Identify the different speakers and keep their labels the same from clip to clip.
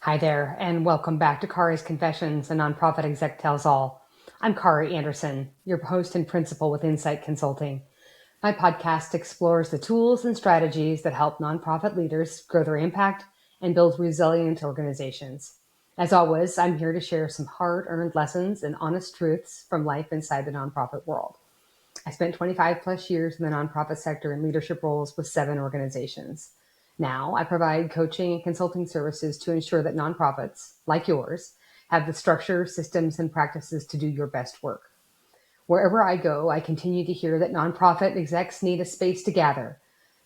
Speaker 1: Hi there, and welcome back to Kari's Confessions, a Nonprofit Exec Tells All. I'm Kari Anderson, your host and principal with Incite Consulting. My podcast explores the tools and strategies that help nonprofit leaders grow their impact and build resilient organizations. As always, I'm here to share some hard-earned lessons and honest truths from life inside the nonprofit world. I spent 25 plus years in the nonprofit sector in leadership roles with 7 organizations. Now I provide coaching and consulting services to ensure that nonprofits, like yours, have the structure, systems, and practices to do your best work. Wherever I go, I continue to hear that nonprofit execs need a space to gather,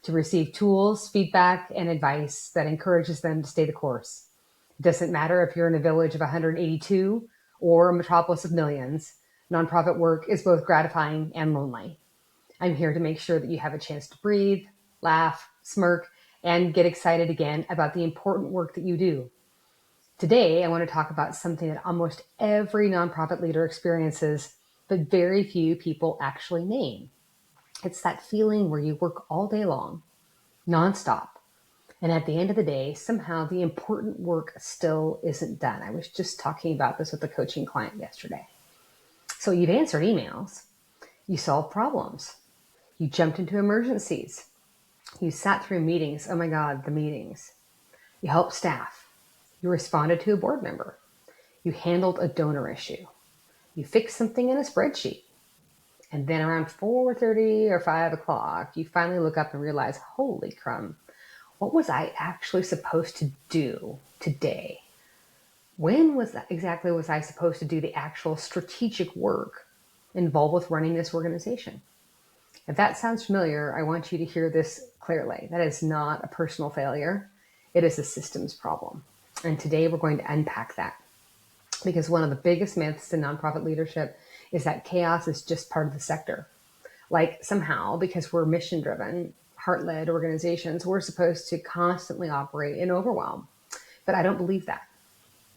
Speaker 1: to receive tools, feedback, and advice that encourages them to stay the course. It doesn't matter if you're in a village of 182 or a metropolis of millions. Nonprofit work is both gratifying and lonely. I'm here to make sure that you have a chance to breathe, laugh, smirk, and get excited again about the important work that you do. Today, I want to talk about something that almost every nonprofit leader experiences, but very few people actually name. It's that feeling where you work all day long, nonstop, and at the end of the day, somehow the important work still isn't done. I was just talking about this with a coaching client yesterday. So you've answered emails, you solved problems, you jumped into emergencies, you sat through meetings. Oh my God, the meetings. You helped staff. You responded to a board member. You handled a donor issue. You fixed something in a spreadsheet. And then around 4:30 or 5 o'clock, you finally look up and realize, holy crumb, what was I actually supposed to do today? When was I supposed to do the actual strategic work involved with running this organization? If that sounds familiar, I want you to hear this clearly. That is not a personal failure. It is a systems problem. And today we're going to unpack that. Because one of the biggest myths in nonprofit leadership is that chaos is just part of the sector. Like somehow, because we're mission-driven, heart-led organizations, we're supposed to constantly operate in overwhelm. But I don't believe that.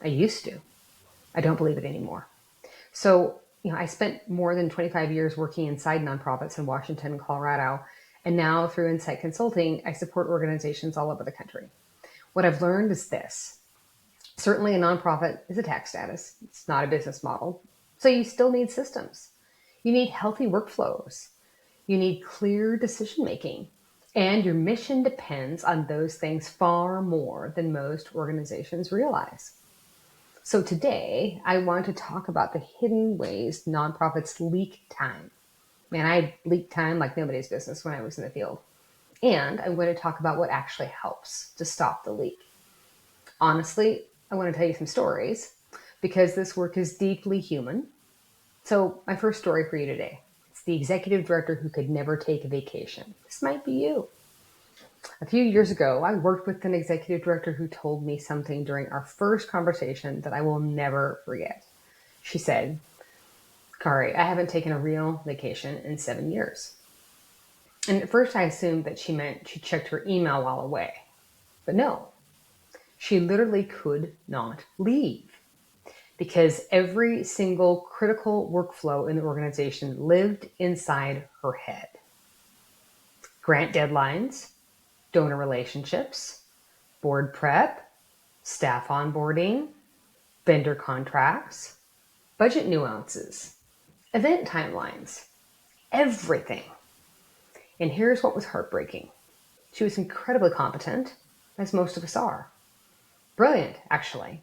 Speaker 1: I used to. I don't believe it anymore. So, I spent more than 25 years working inside nonprofits in Washington and Colorado. And now through Incite Consulting, I support organizations all over the country. What I've learned is this. Certainly a nonprofit is a tax status. It's not a business model. So you still need systems. You need healthy workflows. You need clear decision-making. And your mission depends on those things far more than most organizations realize. So today, I want to talk about the hidden ways nonprofits leak time. Man, I leaked time like nobody's business when I was in the field. And I'm going to talk about what actually helps to stop the leak. Honestly, I want to tell you some stories because this work is deeply human. So my first story for you today, it's the executive director who could never take a vacation. This might be you. A few years ago, I worked with an executive director who told me something during our first conversation that I will never forget. She said, Kari, I haven't taken a real vacation in 7 years. And at first I assumed that she meant she checked her email while away. But no, she literally could not leave because every single critical workflow in the organization lived inside her head. Grant deadlines, donor relationships, board prep, staff onboarding, vendor contracts, budget nuances, event timelines, everything. And here's what was heartbreaking. She was incredibly competent, as most of us are. Brilliant, actually.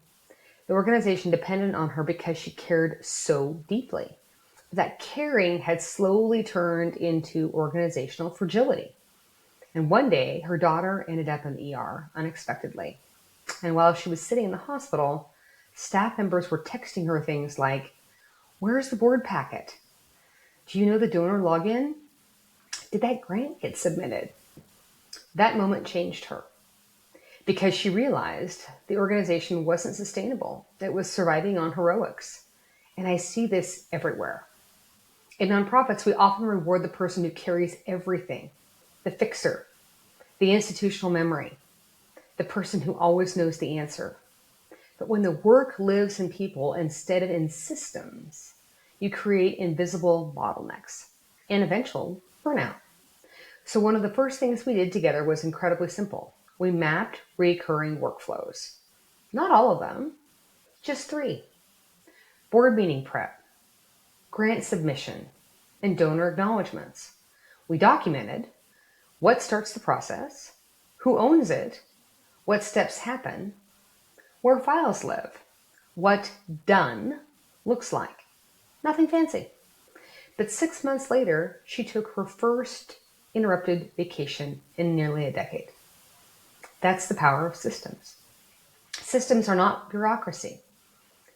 Speaker 1: The organization depended on her because she cared so deeply. That caring had slowly turned into organizational fragility. And one day, her daughter ended up in the ER unexpectedly. And while she was sitting in the hospital, staff members were texting her things like, where's the board packet? Do you know the donor login? Did that grant get submitted? That moment changed her because she realized the organization wasn't sustainable. It was surviving on heroics. And I see this everywhere. In nonprofits, we often reward the person who carries everything, the fixer, the institutional memory, the person who always knows the answer. But when the work lives in people instead of in systems, you create invisible bottlenecks and eventual burnout. So one of the first things we did together was incredibly simple. We mapped recurring workflows. Not all of them, just 3. Board meeting prep, grant submission, and donor acknowledgements. We documented what starts the process, who owns it, what steps happen, where files live, what done looks like. Nothing fancy. But 6 months later, she took her first interrupted vacation in nearly a decade. That's the power of systems. Systems are not bureaucracy.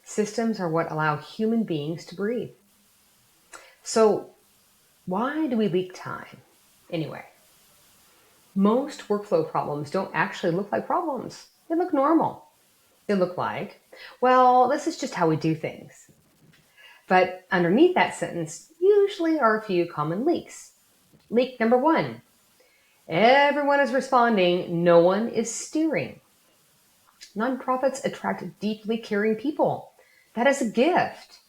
Speaker 1: Systems are what allow human beings to breathe. So why do we leak time anyway? Most workflow problems don't actually look like problems. They look normal. They look like, well, this is just how we do things. But underneath that sentence usually are a few common leaks. Leak number 1, everyone is responding, no one is steering. Nonprofits attract deeply caring people. That is a gift.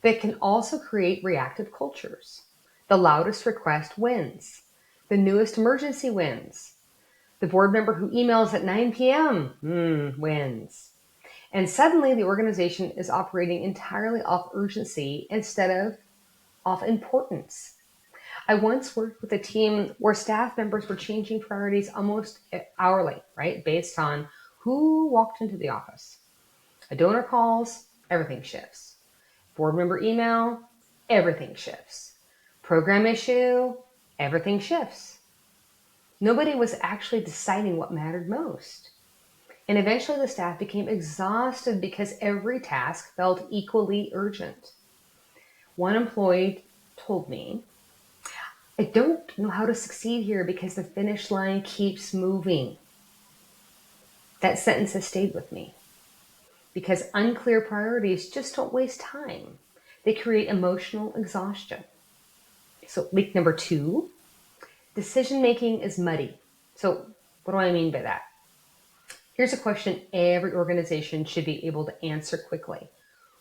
Speaker 1: They can also create reactive cultures. The loudest request wins. The newest emergency wins. The board member who emails at 9 p.m. Wins. And suddenly the organization is operating entirely off urgency instead of off importance. I once worked with a team where staff members were changing priorities almost hourly, right? Based on who walked into the office. A donor calls, everything shifts. Board member email, everything shifts. Program issue, everything shifts. Nobody was actually deciding what mattered most. And eventually the staff became exhausted because every task felt equally urgent. One employee told me, I don't know how to succeed here because the finish line keeps moving. That sentence has stayed with me because unclear priorities just don't waste time. They create emotional exhaustion. So leak number 2, decision-making is muddy. So what do I mean by that? Here's a question every organization should be able to answer quickly.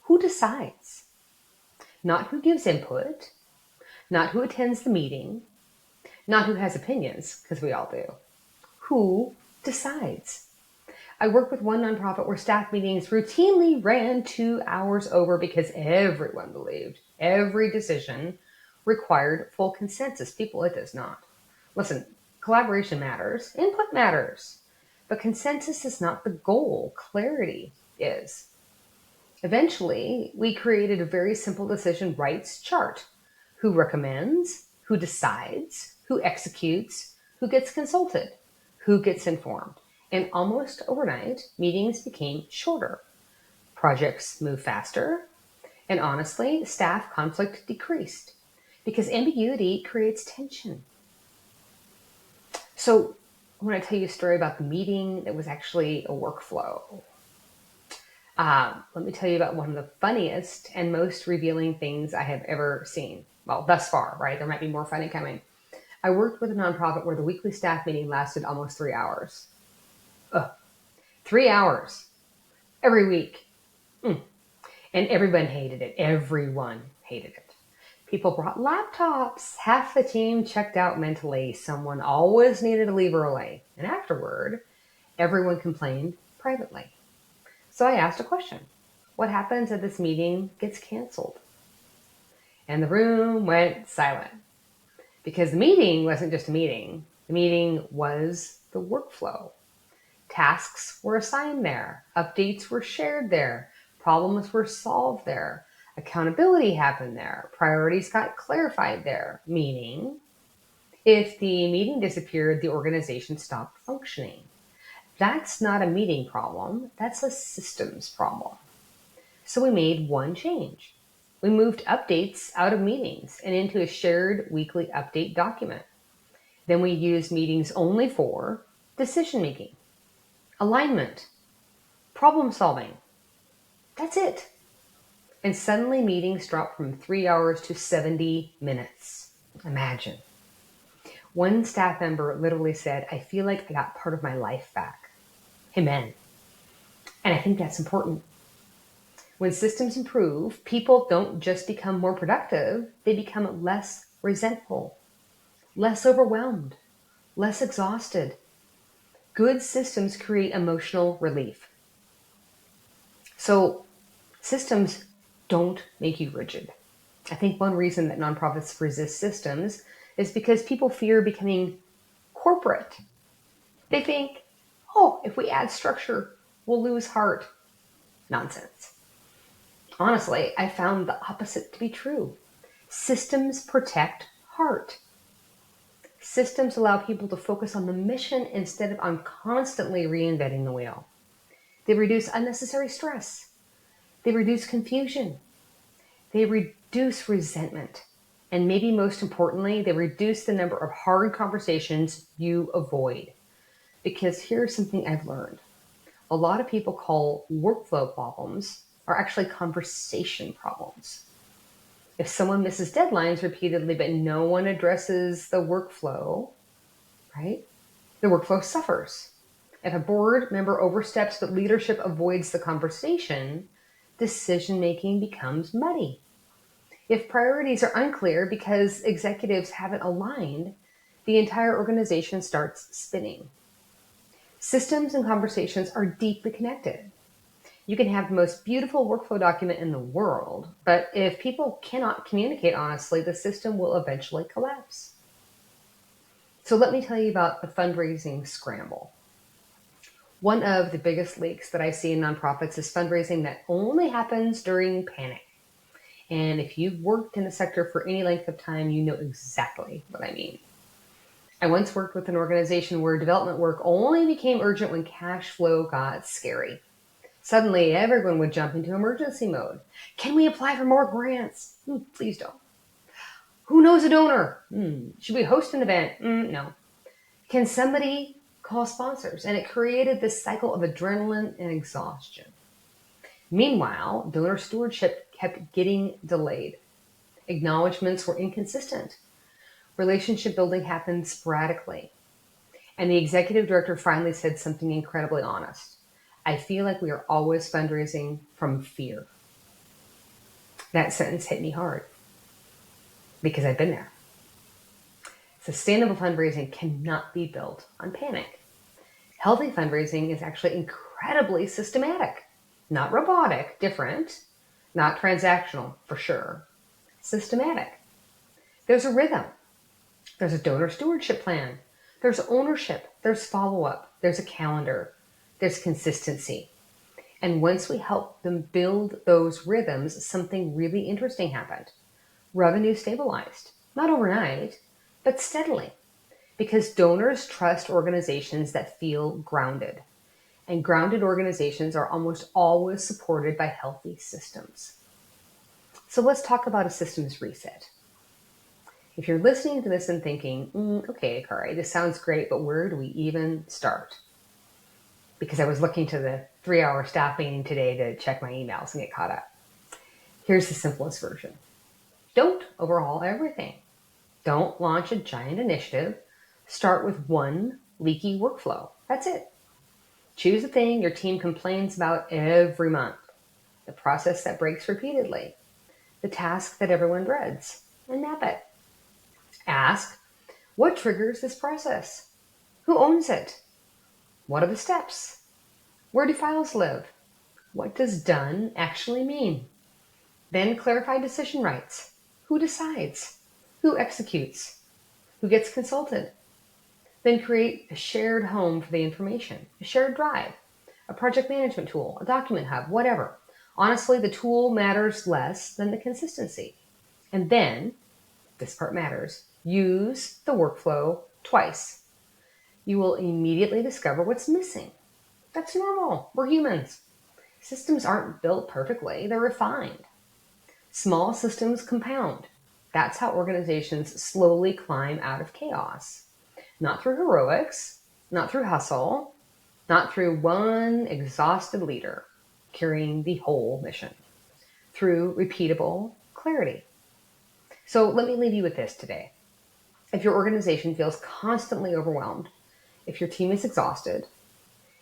Speaker 1: Who decides? Not who gives input, not who attends the meeting, not who has opinions, because we all do. Who decides? I work with one nonprofit where staff meetings routinely ran 2 hours over because everyone believed every decision required full consensus. People, it does not. Listen, collaboration matters, input matters, but consensus is not the goal. Clarity is. Eventually, we created a very simple decision rights chart. Who recommends, who decides, who executes, who gets consulted, who gets informed. And almost overnight, meetings became shorter. Projects moved faster. And honestly, staff conflict decreased because ambiguity creates tension. So I want to tell you a story about the meeting that was actually a workflow. Let me tell you about one of the funniest and most revealing things I have ever seen. Well, thus far, right? There might be more funny coming. I worked with a nonprofit where the weekly staff meeting lasted almost 3 hours. 3 hours every week. And everyone hated it. Everyone hated it. People brought laptops. Half the team checked out mentally. Someone always needed to leave early. And afterward, everyone complained privately. So I asked a question. What happens if this meeting gets canceled? And the room went silent. Because the meeting wasn't just a meeting. The meeting was the workflow. Tasks were assigned there. Updates were shared there. Problems were solved there. Accountability happened there. Priorities got clarified there. Meaning, if the meeting disappeared, the organization stopped functioning. That's not a meeting problem. That's a systems problem. So we made one change. We moved updates out of meetings and into a shared weekly update document. Then we used meetings only for decision-making, alignment, problem solving. That's it. And suddenly meetings dropped from 3 hours to 70 minutes. Imagine. One staff member literally said, I feel like I got part of my life back. Amen. And I think that's important. When systems improve, people don't just become more productive, they become less resentful, less overwhelmed, less exhausted. Good systems create emotional relief. So systems don't make you rigid. I think one reason that nonprofits resist systems is because people fear becoming corporate. They think, oh, if we add structure, we'll lose heart. Nonsense. Honestly, I found the opposite to be true. Systems protect heart. Systems allow people to focus on the mission instead of on constantly reinventing the wheel. They reduce unnecessary stress. They reduce confusion. They reduce resentment. And maybe most importantly, they reduce the number of hard conversations you avoid. Because here's something I've learned. A lot of people call workflow problems are actually conversation problems. If someone misses deadlines repeatedly, but no one addresses the workflow, right? The workflow suffers. If a board member oversteps but leadership avoids the conversation, decision-making becomes muddy. If priorities are unclear because executives haven't aligned, the entire organization starts spinning. Systems and conversations are deeply connected. You can have the most beautiful workflow document in the world, but if people cannot communicate honestly, the system will eventually collapse. So let me tell you about the fundraising scramble. One of the biggest leaks that I see in nonprofits is fundraising that only happens during panic. And if you've worked in the sector for any length of time, you know exactly what I mean. I once worked with an organization where development work only became urgent when cash flow got scary. Suddenly, everyone would jump into emergency mode. Can we apply for more grants? Please don't. Who knows a donor? Should we host an event? No. Can somebody call sponsors? And it created this cycle of adrenaline and exhaustion. Meanwhile, donor stewardship kept getting delayed. Acknowledgements were inconsistent. Relationship building happened sporadically. And the executive director finally said something incredibly honest. I feel like we are always fundraising from fear. That sentence hit me hard because I've been there. Sustainable fundraising cannot be built on panic. Healthy fundraising is actually incredibly systematic, not robotic, different, not transactional for sure, systematic. There's a rhythm. There's a donor stewardship plan. There's ownership. There's follow-up. There's a calendar. There's consistency. And once we help them build those rhythms, something really interesting happened. Revenue stabilized, not overnight, but steadily, because donors trust organizations that feel grounded. And grounded organizations are almost always supported by healthy systems. So let's talk about a systems reset. If you're listening to this and thinking, okay, Kari, this sounds great, but where do we even start? Because I was looking to the 3-hour staff meeting today to check my emails and get caught up. Here's the simplest version. Don't overhaul everything. Don't launch a giant initiative. Start with one leaky workflow. That's it. Choose the thing your team complains about every month, the process that breaks repeatedly, the task that everyone dreads, and map it. Ask, what triggers this process? Who owns it? What are the steps? Where do files live? What does done actually mean? Then clarify decision rights. Who decides? Who executes? Who gets consulted? Then create a shared home for the information, a shared drive, a project management tool, a document hub, whatever. Honestly, the tool matters less than the consistency. And then, this part matters, use the workflow twice. You will immediately discover what's missing. That's normal. We're humans. Systems aren't built perfectly. They're refined. Small systems compound. That's how organizations slowly climb out of chaos. Not through heroics, not through hustle, not through one exhausted leader carrying the whole mission. Through repeatable clarity. So let me leave you with this today. If your organization feels constantly overwhelmed, if your team is exhausted,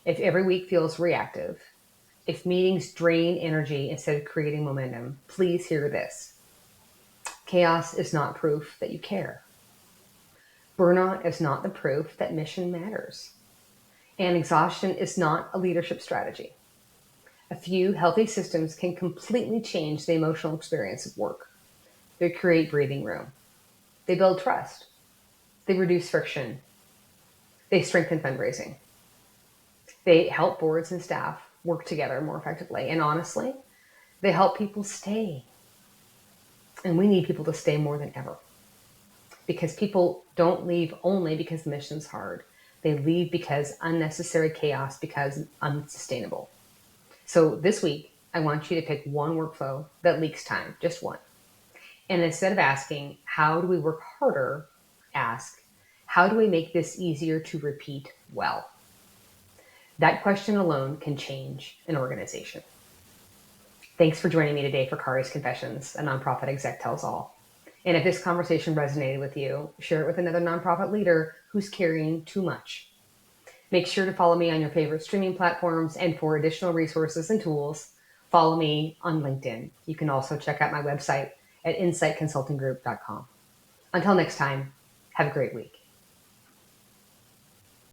Speaker 1: if every week feels reactive, if meetings drain energy instead of creating momentum, please hear this. Chaos is not proof that you care. Burnout is not the proof that mission matters. And exhaustion is not a leadership strategy. A few healthy systems can completely change the emotional experience of work. They create breathing room. They build trust. They reduce friction. They strengthen fundraising. They help boards and staff work together more effectively. And honestly, they help people stay. And we need people to stay more than ever. Because people don't leave only because the mission's hard. They leave because unnecessary chaos becomes unsustainable. So this week, I want you to pick one workflow that leaks time, just one. And instead of asking, how do we work harder, ask, how do we make this easier to repeat well? That question alone can change an organization. Thanks for joining me today for Kari's Confessions, a Nonprofit Exec Tells All. And if this conversation resonated with you, share it with another nonprofit leader who's carrying too much. Make sure to follow me on your favorite streaming platforms, and for additional resources and tools, follow me on LinkedIn. You can also check out my website at inciteconsultinggroup.com. Until next time, have a great week.